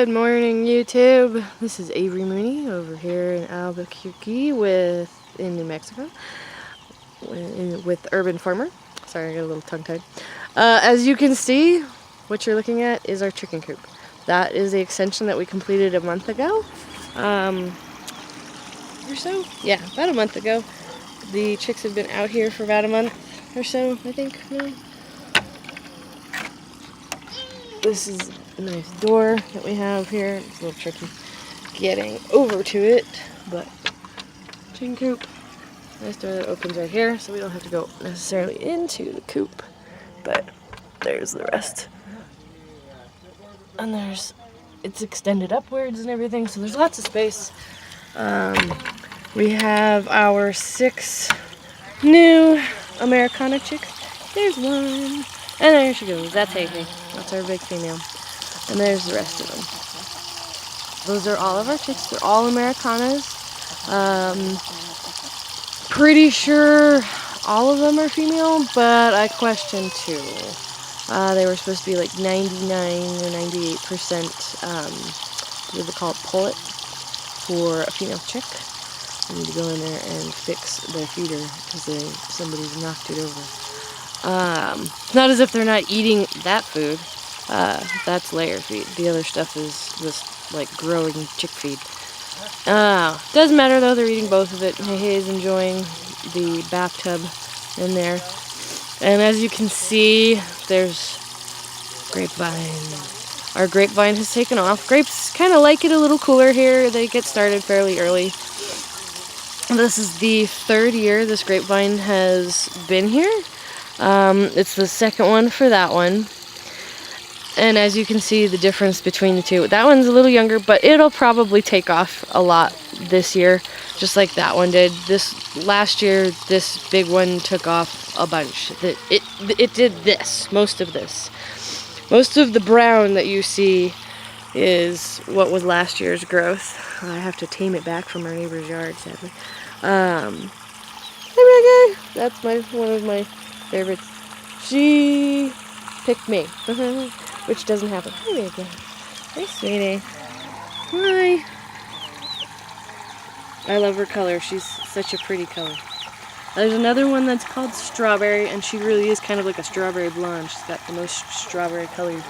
Good morning, YouTube. This is Avery Mooney over here in Albuquerque in New Mexico with Urban Farmer. Sorry, I got a little tongue-tied. As you can see, what you're looking at is our chicken coop. That is the extension that we completed a month ago. Or so? Yeah, about a month ago. The chicks have been out here for about a month or so, I think. No. This is a nice door that we have here. It's a little tricky getting over to it, but chicken coop. Nice door that opens right here, so we don't have to go necessarily into the coop. But there's the rest. And it's extended upwards and everything, so there's lots of space. We have our 6 new Americana chicks. There's one. And there she goes. That's Amy. That's our big female. And there's the rest of them. Those are all of our chicks. They're all Americanas. Pretty sure all of them are female, but I question 2. They were supposed to be like 99 or 98%, what do they call it, pullet for a female chick. I need to go in there and fix their feeder because somebody's knocked it over. It's not as if they're not eating that food. That's layer feed. The other stuff is just like growing chick feed. Doesn't matter though, they're eating both of it. Hey is enjoying the bathtub in there. And as you can see, there's grapevine. Our grapevine has taken off. Grapes kind of like it a little cooler here. They get started fairly early. This is the 3rd year this grapevine has been here. It's the 2nd one for that one. And as you can see the difference between the two. That one's a little younger, but it'll probably take off a lot this year, just like that one did. Last year, this big one took off a bunch. It did this, most of this. Most of the brown that you see is what was last year's growth. I have to tame it back from our neighbor's yard, sadly. That's one of my favorites. She picked me, which doesn't happen. Hi, Megan. Hi, sweetie. Hi. I love her color. She's such a pretty color. There's another one that's called Strawberry, and she really is kind of like a strawberry blonde. She's got the most strawberry colored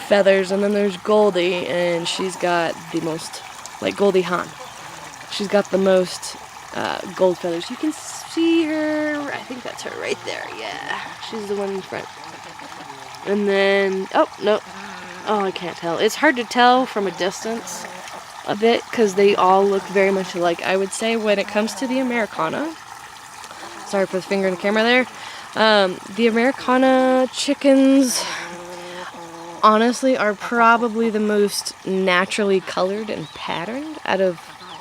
feathers. And then there's Goldie, and she's got the most, like Goldie Hawn. She's got the most gold feathers. You can see her, I think that's her right there. Yeah, she's the one in front. And then, oh, no. Oh, I can't tell. It's hard to tell from a distance a bit because they all look very much alike. I would say when it comes to the Americana, sorry for the finger in the camera there, the Americana chickens honestly are probably the most naturally colored and patterned out of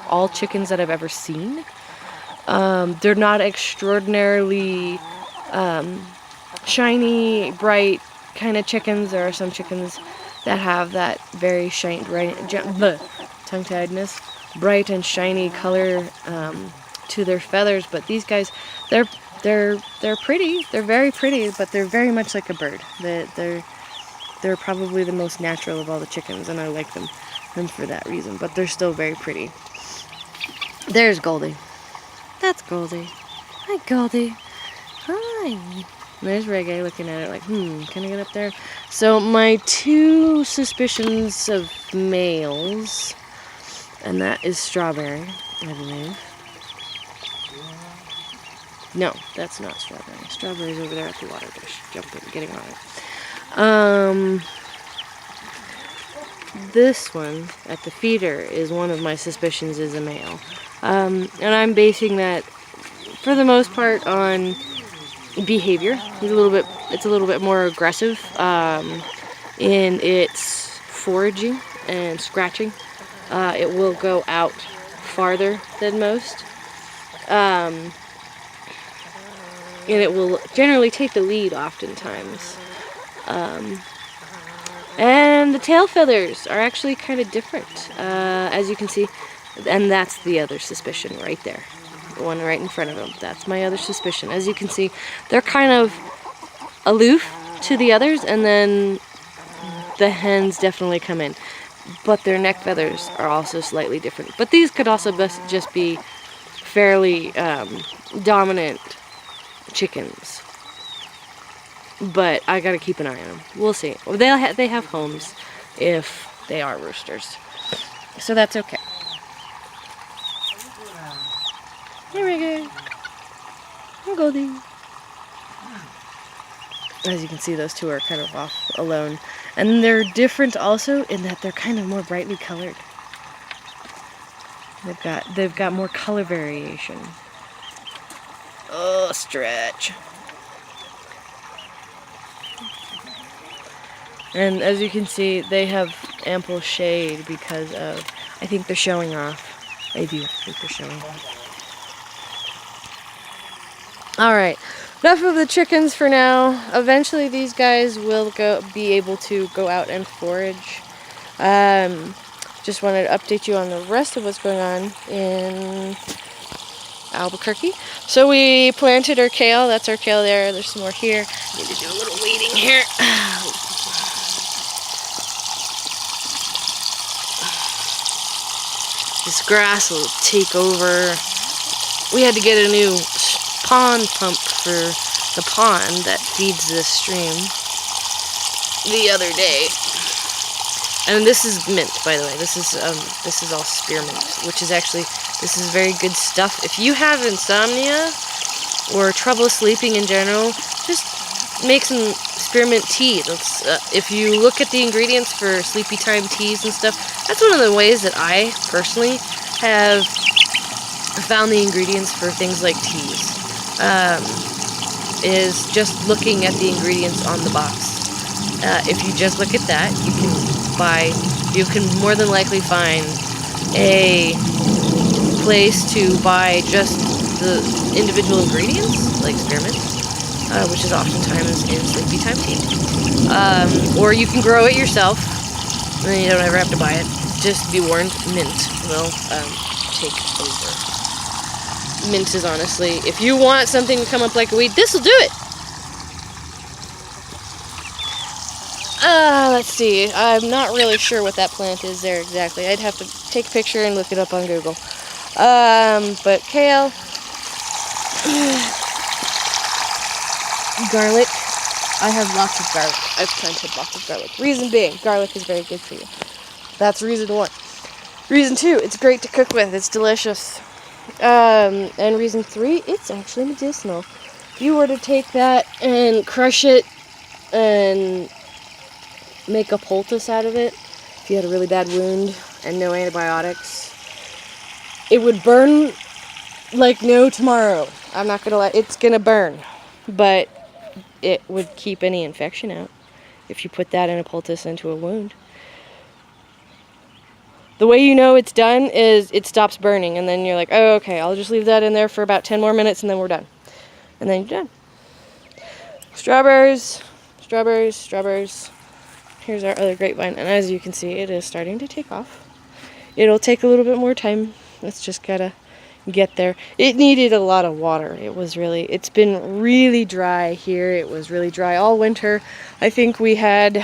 all chickens that I've ever seen. They're not extraordinarily shiny, bright kind of chickens. There are some chickens that have that very shiny, tongue-tiedness, bright and shiny color to their feathers. But these guys, they're pretty. They're very pretty, but they're very much like a bird. They're probably the most natural of all the chickens, and I like them for that reason. But they're still very pretty. There's Goldie. That's Goldie. Hi, Goldie. Hi. And there's Reggae looking at it like, can I get up there? So my 2 suspicions of males, and that is Strawberry, I believe. No, that's not Strawberry. Strawberry's over there at the water dish, getting on it. This one at the feeder is one of my suspicions is a male. And I'm basing that, for the most part, on behavior. It's a little bit more aggressive in its foraging and scratching. It will go out farther than most. And it will generally take the lead oftentimes. And the tail feathers are actually kind of different, as you can see. And that's the other suspicion right there. The one right in front of them. That's my other suspicion. As you can see, they're kind of aloof to the others, and then the hens definitely come in. but their neck feathers are also slightly different. But these could also just be fairly dominant chickens. But I gotta keep an eye on them. We'll see. They have homes if they are roosters, so that's okay. Here we go. Here Goldie. As you can see, those two are kind of off alone, and they're different also in that they're kind of more brightly colored. They've got more color variation. Oh, stretch. And as you can see, they have ample shade because of, I think they're showing off. I do think they're showing off. Alright, enough of the chickens for now. Eventually these guys will be able to go out and forage. Just wanted to update you on the rest of what's going on in Albuquerque. So we planted our kale. That's our kale there. There's some more here. Need to do a little weeding here. This grass will take over. We had to get a new pond pump for the pond that feeds this stream the other day. And this is mint, by the way. This is all spearmint, which is actually, this is very good stuff. If you have insomnia or trouble sleeping in general, just make some spearmint tea. If you look at the ingredients for sleepy time teas and stuff, that's one of the ways that I personally have found the ingredients for things like teas. Is just looking at the ingredients on the box. If you just look at that, you can more than likely find a place to buy just the individual ingredients, like spearmint, which is oftentimes in sleepy time tea. Or you can grow it yourself, and then you don't ever have to buy it. Just be warned, mint will take over. Mint is honestly, if you want something to come up like a weed, this will do it. Let's see. I'm not really sure what that plant is there exactly. I'd have to take a picture and look it up on Google. But kale, garlic. I have lots of garlic. I've planted lots of garlic. Reason being, garlic is very good for you. That's reason one. Reason two, it's great to cook with. It's delicious. And reason three, it's actually medicinal. If you were to take that and crush it and make a poultice out of it, if you had a really bad wound and no antibiotics, it would burn like no tomorrow. I'm not gonna lie, it's gonna burn, but it would keep any infection out if you put that in a poultice into a wound. The way you know it's done is it stops burning, and then you're like, oh, okay, I'll just leave that in there for about 10 more minutes, and then we're done. And then you're done. Strawberries, strawberries, strawberries. Here's our other grapevine, and as you can see, it is starting to take off. It'll take a little bit more time. It's just gotta get there. It needed a lot of water. It's been really dry here. It was really dry all winter. I think we had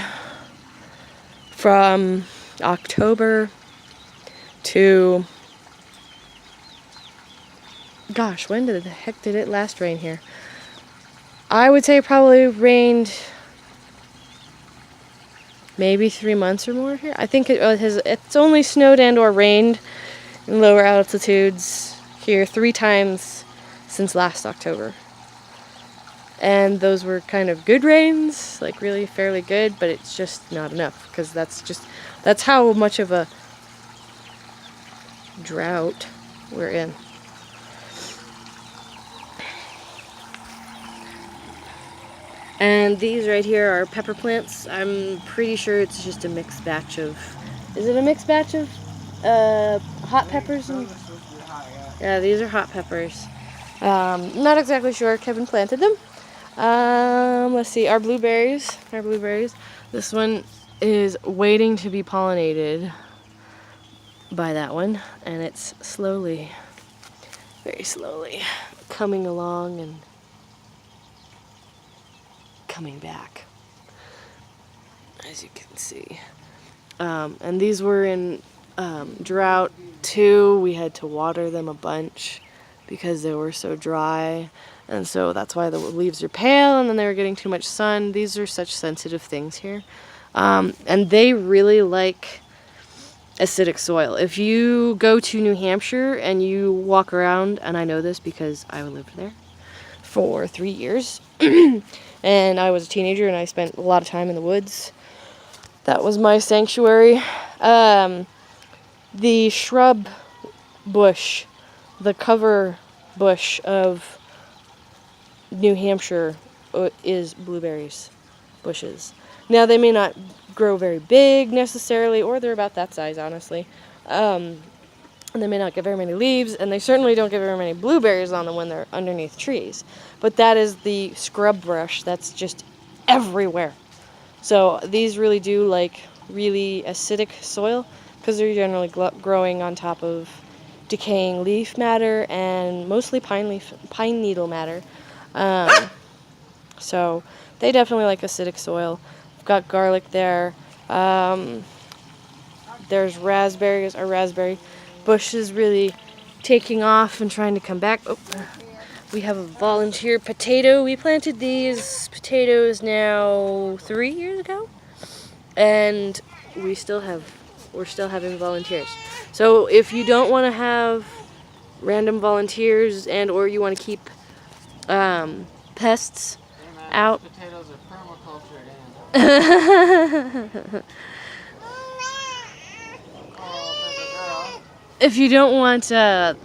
from October to, gosh, when the heck did it last rain here? I would say it probably rained maybe 3 months or more here. I think it's only snowed and or rained in lower altitudes here 3 times since last October. And those were kind of good rains, like really fairly good, but it's just not enough, because that's how much of a drought we're in. And these right here are pepper plants. I'm pretty sure it's just a mixed batch of, is it a mixed batch of hot peppers? Yeah, these are hot peppers. Not exactly sure. Kevin planted them. Let's see, our blueberries. This one is waiting to be pollinated by that one, and it's slowly, very slowly coming along and coming back, as you can see. And these were in drought too. We had to water them a bunch because they were so dry. And so that's why the leaves are pale, and then they were getting too much sun. These are such sensitive things here. And they really like acidic soil. If you go to New Hampshire and you walk around, and I know this because I lived there for 3 years, and I was a teenager and I spent a lot of time in the woods. That was my sanctuary. The shrub bush, the cover bush of New Hampshire is blueberries bushes. Now they may not grow very big necessarily, or they're about that size, honestly. And they may not get very many leaves, and they certainly don't get very many blueberries on them when they're underneath trees. But that is the scrub brush that's just everywhere. So these really do like really acidic soil because they're generally growing on top of decaying leaf matter and mostly pine needle matter. So they definitely like acidic soil. I've got garlic there. There's raspberries. Our raspberry bush is really taking off and trying to come back. Oh, we have a volunteer potato. We planted these potatoes now 3 years ago, and we're still having volunteers. So if you don't want to have random volunteers and or you want to keep pests out. Potatoes are permacultured. If you don't want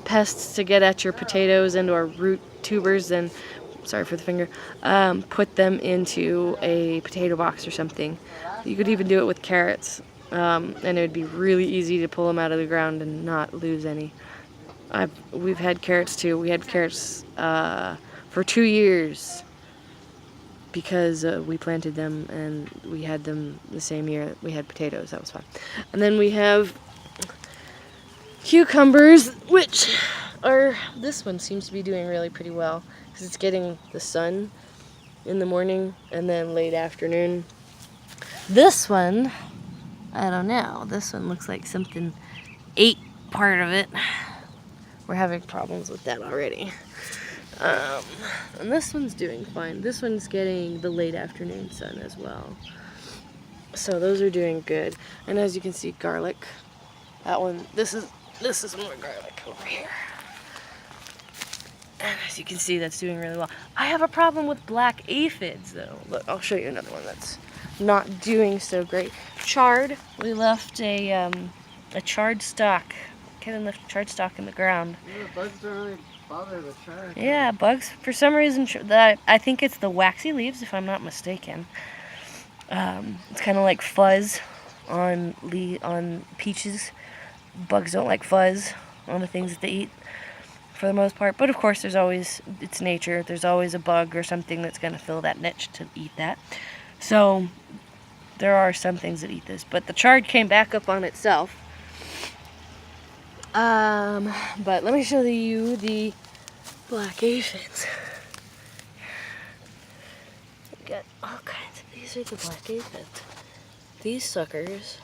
pests to get at your potatoes and or root tubers, then, sorry for the finger, put them into a potato box or something. You could even do it with carrots, and it would be really easy to pull them out of the ground and not lose any. We've had carrots too. We had carrots for 2 years because we planted them and we had them the same year we had potatoes. That was fun. And then we have cucumbers, which are, this one seems to be doing really pretty well because it's getting the sun in the morning and then late afternoon. This one, I don't know. This one looks like something ate part of it. We're having problems with that already. And this one's doing fine. This one's getting the late afternoon sun as well. So those are doing good. And as you can see, garlic. That one, this is more garlic over here. And as you can see, that's doing really well. I have a problem with black aphids, though. Look, I'll show you another one that's not doing so great. Chard. We left a chard stalk. Kevin left a chard stalk in the ground. Yeah, bugs don't really bother the chard. Yeah, bugs. For some reason, I think it's the waxy leaves, if I'm not mistaken. It's kind of like fuzz on peaches. Bugs don't like fuzz on the things that they eat, for the most part. But of course, it's nature. There's always a bug or something that's going to fill that niche to eat that. So there are some things that eat this. But the chard came back up on itself. But let me show you the black aphids. We got all kinds of, these are the black aphids. These suckers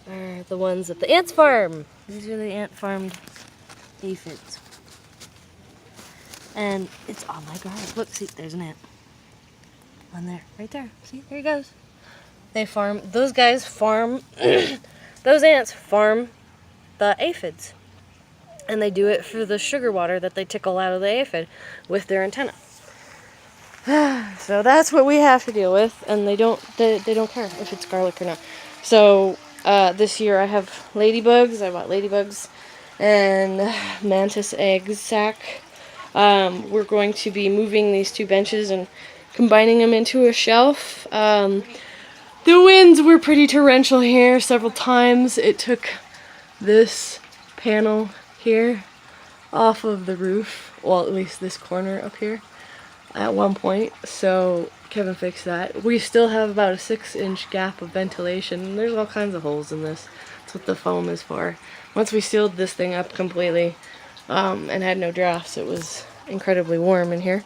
are the ones at the ants farm. These are the ant farmed aphids. And it's on my garlic. Look, see, there's an ant. One there, right there. See, there he goes. Those guys farm, those ants farm the aphids. And they do it for the sugar water that they tickle out of the aphid with their antenna. So that's what we have to deal with, and they don't care if it's garlic or not. So this year I have ladybugs. I bought ladybugs and mantis egg sac. We're going to be moving these 2 benches and combining them into a shelf. The winds were pretty torrential here several times. It took this panel here off of the roof, well, at least this corner up here at one point, so Kevin fixed that. We still have about a 6-inch gap of ventilation. There's all kinds of holes in this. That's what the foam is for. Once we sealed this thing up completely and had no drafts, it was incredibly warm in here.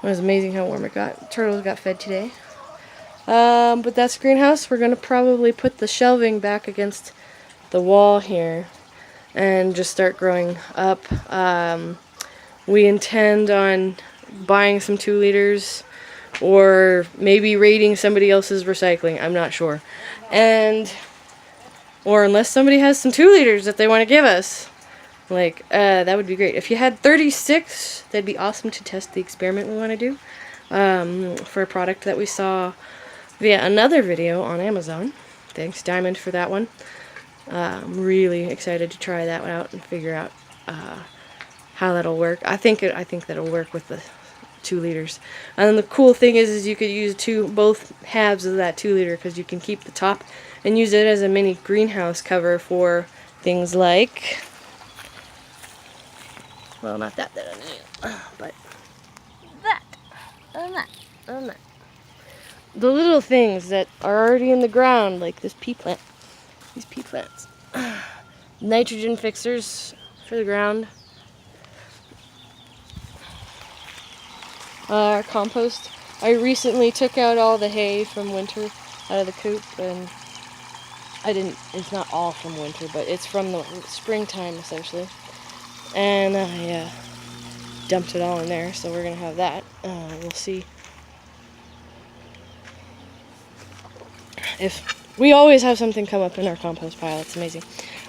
It was amazing how warm it got. Turtles got fed today. But that's the greenhouse. We're going to probably put the shelving back against the wall here and just start growing up. We intend on buying some 2 liters or maybe raiding somebody else's recycling. I'm not sure. Or unless somebody has some 2 liters that they want to give us. Like, that would be great. If you had 36, that'd be awesome to test the experiment we want to do for a product that we saw via another video on Amazon. Thanks, Diamond, for that one. I'm really excited to try that one out and figure out how that'll work. I think that'll work with the 2 liters. And then the cool thing is you could use both halves of that 2 liter because you can keep the top and use it as a mini greenhouse cover for things like, well, not that but that and that and that. The little things that are already in the ground, like this pea plant. These pea plants. Nitrogen fixers for the ground. Our compost. I recently took out all the hay from winter out of the coop, and it's not all from winter, but it's from the springtime essentially. And I dumped it all in there, so we're gonna have that. We'll see if we always have something come up in our compost pile. It's amazing.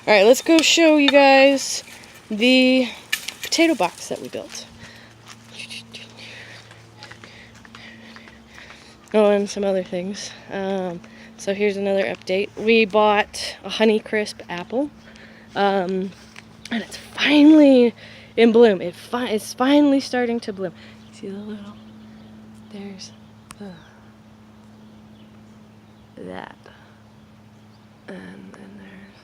All right, let's go show you guys the potato box that we built. Oh, and some other things. So here's another update. We bought a Honeycrisp apple, and it's finally in bloom. It's finally starting to bloom. See the little? There's that, and then there's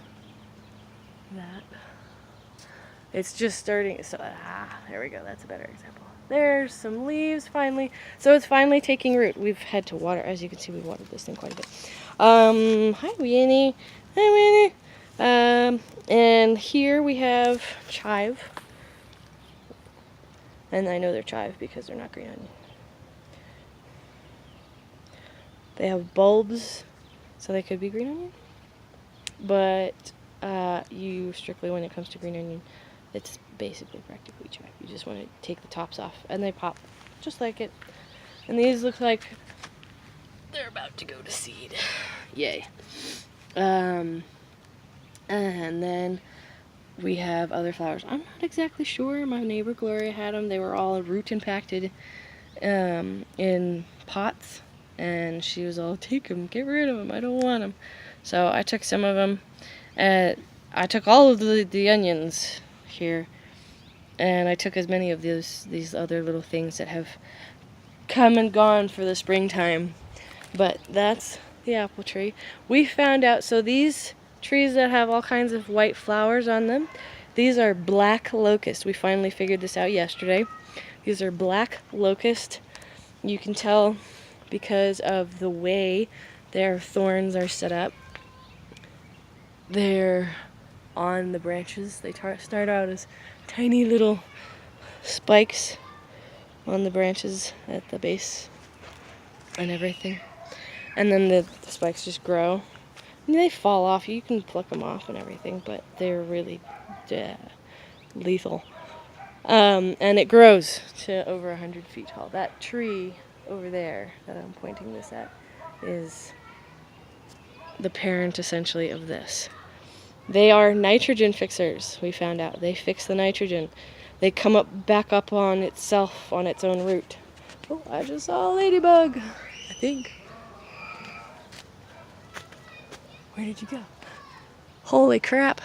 that. It's just starting. So there we go. That's a better example. There's some leaves finally. So it's finally taking root. We've had to water, as you can see, we watered this thing quite a bit. Hi Winnie. Hi Winnie. And here we have chive. And I know they're chive because they're not green onion. They have bulbs, so they could be green onion. But you strictly, when it comes to green onion, it's basically practically chive. You just want to take the tops off, and they pop just like it. And these look like they're about to go to seed. Yay. And then we have other flowers. I'm not exactly sure. My neighbor Gloria had them. They were all root impacted in pots, and she was all, take them, get rid of them, I don't want them. So I took some of them, and I took all of the onions here, and I took as many of these other little things that have come and gone for the springtime. But that's the apple tree. We found out, so these trees that have all kinds of white flowers on them, these are black locust. We finally figured this out yesterday. These are black locust. You can tell because of the way their thorns are set up. They're on the branches. They start out as tiny little spikes on the branches at the base and everything. And then the spikes just grow. I mean, they fall off. You can pluck them off and everything, but they're really lethal. And it grows to over 100 feet tall. That tree over there that I'm pointing this at is the parent, essentially, of this. They are nitrogen fixers, we found out. They fix the nitrogen. They come back up on itself, on its own root. Oh, I just saw a ladybug, I think. Where did you go? Holy crap.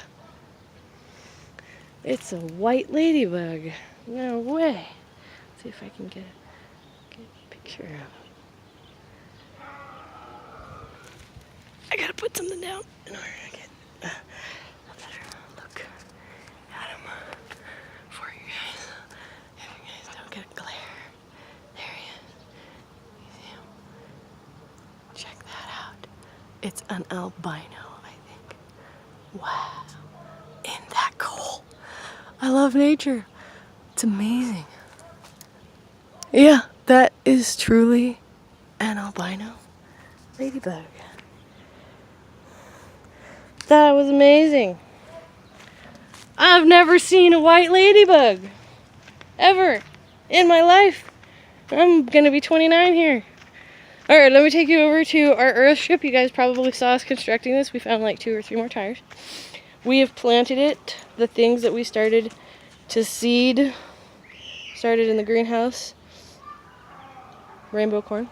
It's a white ladybug. No way. Let's see if I can get a picture of it. I gotta put something down in order to get a better look at him for you guys. If you guys don't get a glare. There he is. You see him? Check that out. It's an albino, I think. Wow. Isn't that cool? I love nature. It's amazing. Yeah, that is truly an albino. Ladybug. That was amazing. I've never seen a white ladybug. Ever. In my life. I'm gonna be 29 here. Alright, let me take you over to our earth ship. You guys probably saw us constructing this. We found like 2 or 3 more tires. We have planted it. The things that we started to seed started in the greenhouse. Rainbow corn.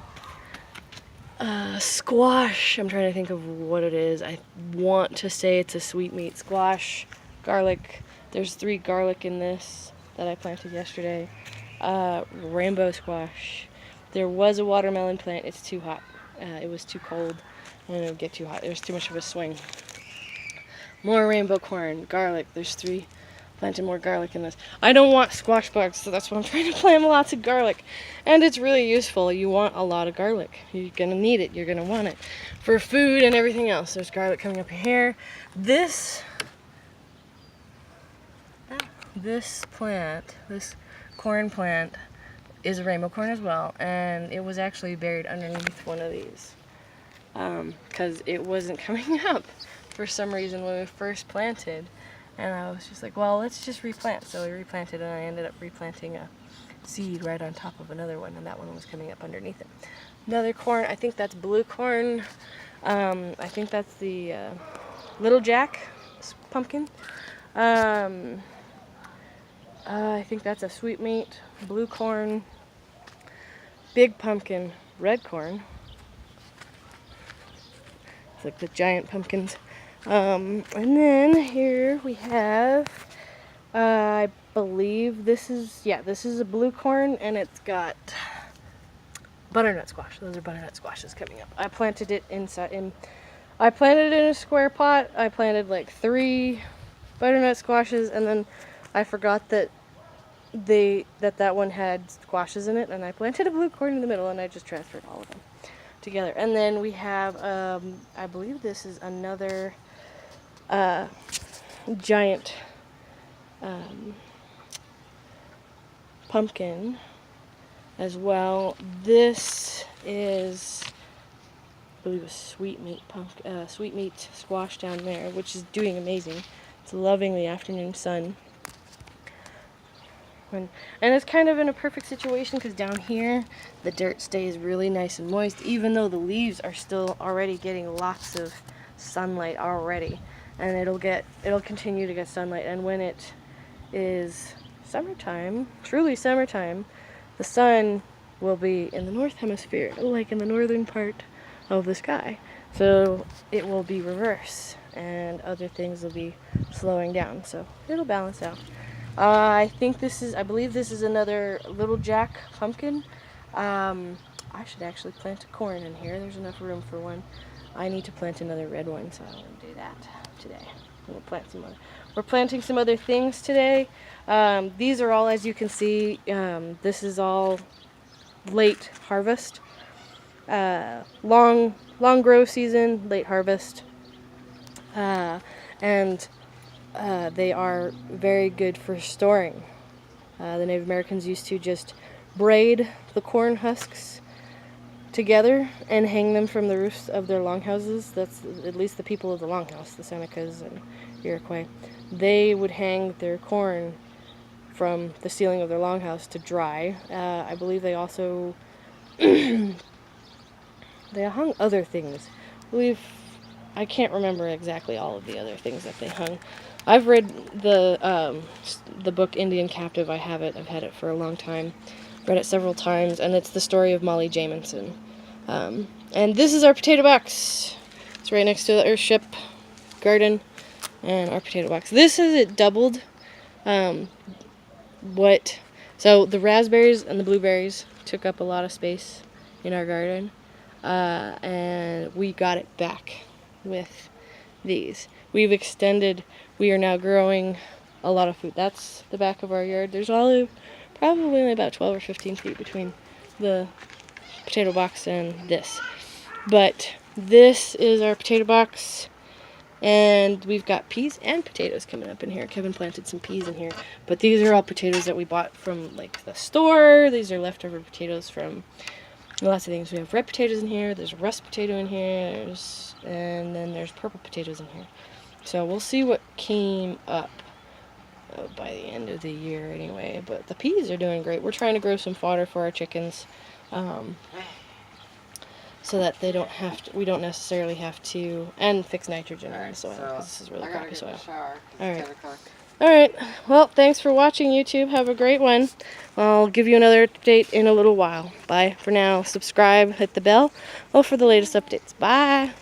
Squash. I'm trying to think of what it is. I want to say it's a sweetmeat squash. Garlic. There's 3 garlic in this that I planted yesterday. Rainbow squash. There was a watermelon plant. It's too hot. It was too cold, and it would get too hot. It was too much of a swing. More rainbow corn. Garlic. There's 3. Planted more garlic in this. I don't want squash bugs, so that's why I'm trying to plant lots of garlic. And it's really useful. You want a lot of garlic. You're going to need it. You're going to want it for food and everything else. There's garlic coming up here. This plant, this corn plant, is a rainbow corn as well. And it was actually buried underneath one of these because it wasn't coming up for some reason when we first planted. And I was just like, well, let's just replant. So we replanted, and I ended up replanting a seed right on top of another one, and that one was coming up underneath it. Another corn, I think that's blue corn. I think that's the Little Jack pumpkin. I think that's a sweetmeat, blue corn, big pumpkin, red corn. It's like the giant pumpkins. And then here we have, I believe this is a blue corn, and it's got butternut squash. Those are butternut squashes coming up. I planted it in a square pot. I planted like 3 butternut squashes, and then I forgot that that one had squashes in it, and I planted a blue corn in the middle, and I just transferred all of them together. And then we have, I believe this is another giant pumpkin as well. This is, I believe, a sweetmeat squash down there, which is doing amazing. It's loving the afternoon sun. And it's kind of in a perfect situation because down here the dirt stays really nice and moist, even though the leaves are still already getting lots of sunlight already. And it'll continue to get sunlight, and when it is summertime, truly summertime, the sun will be in the north hemisphere, like in the northern part of the sky. So it will be reverse, and other things will be slowing down, so it'll balance out. I believe this is another Little Jack pumpkin. I should actually plant a corn in here. There's enough room for one. I need to plant another red one, so I'm going to do that today. We're planting some other things today. These are all, as you can see, this is all late harvest. Long grow season, late harvest. And they are very good for storing. The Native Americans used to just braid the corn husks together and hang them from the roofs of their longhouses. That's at least the people of the longhouse, the Senecas and Iroquois. They would hang their corn from the ceiling of their longhouse to dry. I believe they also they hung other things. I can't remember exactly all of the other things that they hung. I've read the book Indian Captive. I have it. I've had it for a long time. Read it several times, and it's the story of Molly Jamison. And this is our potato box. It's right next to the Earthship garden and our potato box. This is doubled. So the raspberries and the blueberries took up a lot of space in our garden, and we got it back with these. We've extended. We are now growing a lot of food. That's the back of our yard. There's probably only about 12 or 15 feet between the potato box and this. But this is our potato box, and we've got peas and potatoes coming up in here. Kevin planted some peas in here, but these are all potatoes that we bought from like the store. These are leftover potatoes from Lots of things. We have red potatoes in here. There's rust potato in here. And then there's purple potatoes in here. So we'll see what came up by the end of the year anyway. But the peas are doing great. We're trying to grow some fodder for our chickens, so that they don't have to. We don't necessarily have to, and fix nitrogen in the soil, because this is really I gotta crappy get in soil. the shower. 'Cause All it's right. 10 o'clock. Alright, well, thanks for watching, YouTube. Have a great one. I'll give you another update in a little while. Bye for now. Subscribe, hit the bell, for the latest updates. Bye.